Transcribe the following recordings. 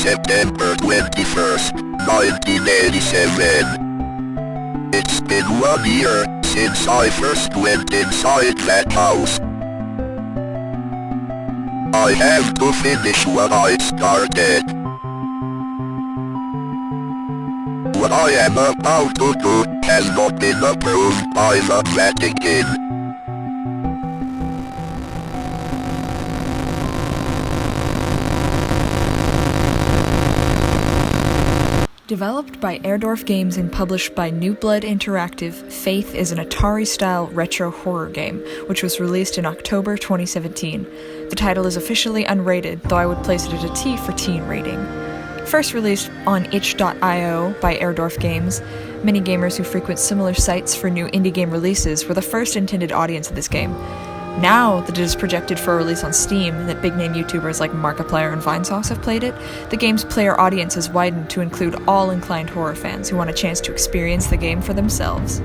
September 21st, 1987. It's been 1 year since I first went inside that house. I have to finish what I started. What I am about to do has not been approved by the Vatican. Developed by Airdorf Games and published by New Blood Interactive, Faith is an Atari-style retro horror game, which was released in October 2017. The title is officially unrated, though I would place it at a T for teen rating. First released on itch.io by Airdorf Games, many gamers who frequent similar sites for new indie game releases were the first intended audience of this game. Now that it is projected for a release on Steam and that big-name YouTubers like Markiplier and Vinesauce have played it, the game's player audience has widened to include all inclined horror fans who want a chance to experience the game for themselves.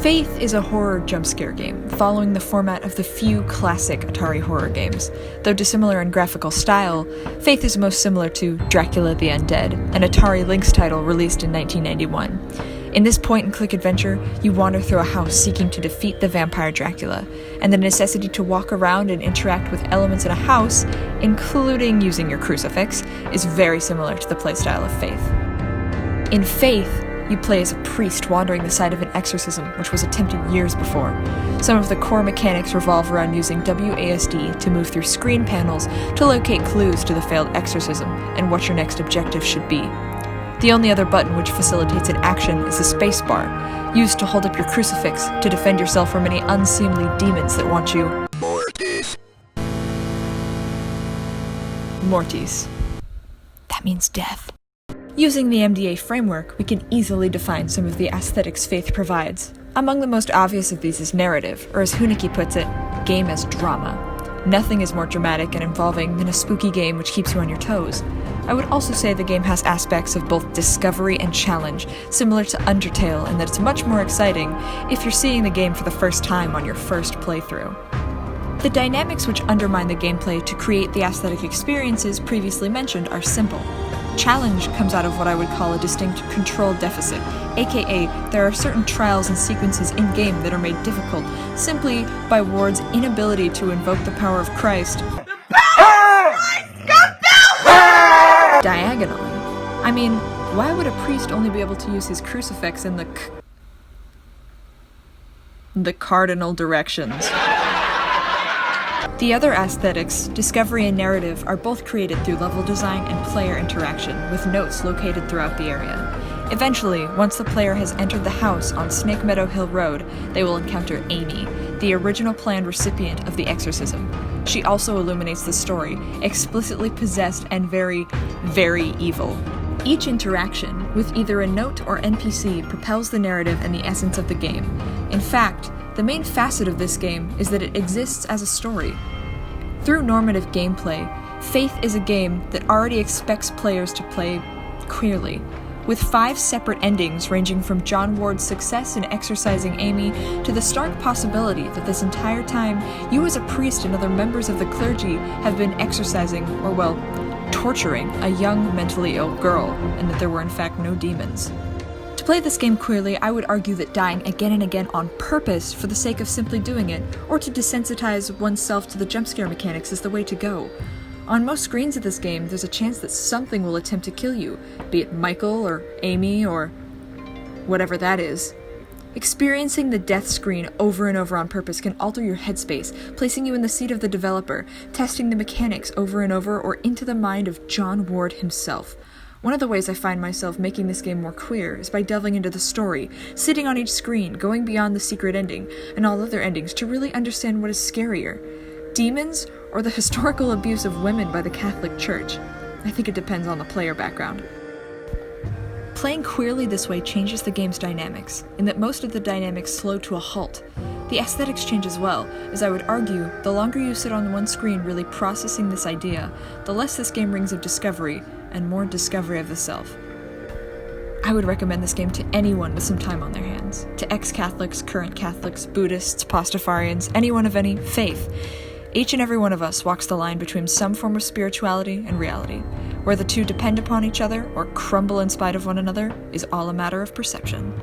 Faith is a horror jump-scare game, following the format of the few classic Atari horror games. Though dissimilar in graphical style, Faith is most similar to Dracula the Undead, an Atari Lynx title released in 1991. In this point-and-click adventure, you wander through a house seeking to defeat the vampire Dracula, and the necessity to walk around and interact with elements in a house, including using your crucifix, is very similar to the playstyle of Faith. In Faith, you play as a priest wandering the site of an exorcism, which was attempted years before. Some of the core mechanics revolve around using WASD to move through screen panels to locate clues to the failed exorcism and what your next objective should be. The only other button which facilitates an action is the spacebar, used to hold up your crucifix to defend yourself from any unseemly demons that want you. Mortis. That means death. Using the MDA framework, we can easily define some of the aesthetics Faith provides. Among the most obvious of these is narrative, or as Huneke puts it, game as drama. Nothing is more dramatic and involving than a spooky game which keeps you on your toes. I would also say the game has aspects of both discovery and challenge, similar to Undertale in that it's much more exciting if you're seeing the game for the first time on your first playthrough. The dynamics which undermine the gameplay to create the aesthetic experiences previously mentioned are simple. Challenge comes out of what I would call a distinct control deficit, aka there are certain trials and sequences in-game that are made difficult simply by Ward's inability to invoke the power of Christ diagonally. I mean, why would a priest only be able to use his crucifix in the cardinal directions? The other aesthetics, discovery and narrative, are both created through level design and player interaction, with notes located throughout the area. Eventually, once the player has entered the house on Snake Meadow Hill Road, they will encounter Amy, the original planned recipient of the exorcism. She also illuminates the story, explicitly possessed and very, very evil. Each interaction, with either a note or NPC, propels the narrative and the essence of the game. In fact, the main facet of this game is that it exists as a story. Through normative gameplay, Faith is a game that already expects players to play queerly, with 5 separate endings ranging from John Ward's success in exorcising Amy to the stark possibility that this entire time you as a priest and other members of the clergy have been exorcising, or well, torturing a young mentally ill girl, and that there were in fact no demons. To play this game queerly, I would argue that dying again and again on purpose for the sake of simply doing it, or to desensitize oneself to the jump-scare mechanics is the way to go. On most screens of this game, there's a chance that something will attempt to kill you, be it Michael or Amy or whatever that is. Experiencing the death screen over and over on purpose can alter your headspace, placing you in the seat of the developer, testing the mechanics over and over, or into the mind of John Ward himself. One of the ways I find myself making this game more queer is by delving into the story, sitting on each screen, going beyond the secret ending, and all other endings to really understand what is scarier. Demons, or the historical abuse of women by the Catholic Church? I think it depends on the player background. Playing queerly this way changes the game's dynamics, in that most of the dynamics slow to a halt. The aesthetics change as well, as I would argue, the longer you sit on one screen really processing this idea, the less this game rings of discovery, and more discovery of the self. I would recommend this game to anyone with some time on their hands. To ex-Catholics, current Catholics, Buddhists, Pastafarians, anyone of any faith. Each and every one of us walks the line between some form of spirituality and reality. Where the two depend upon each other or crumble in spite of one another is all a matter of perception.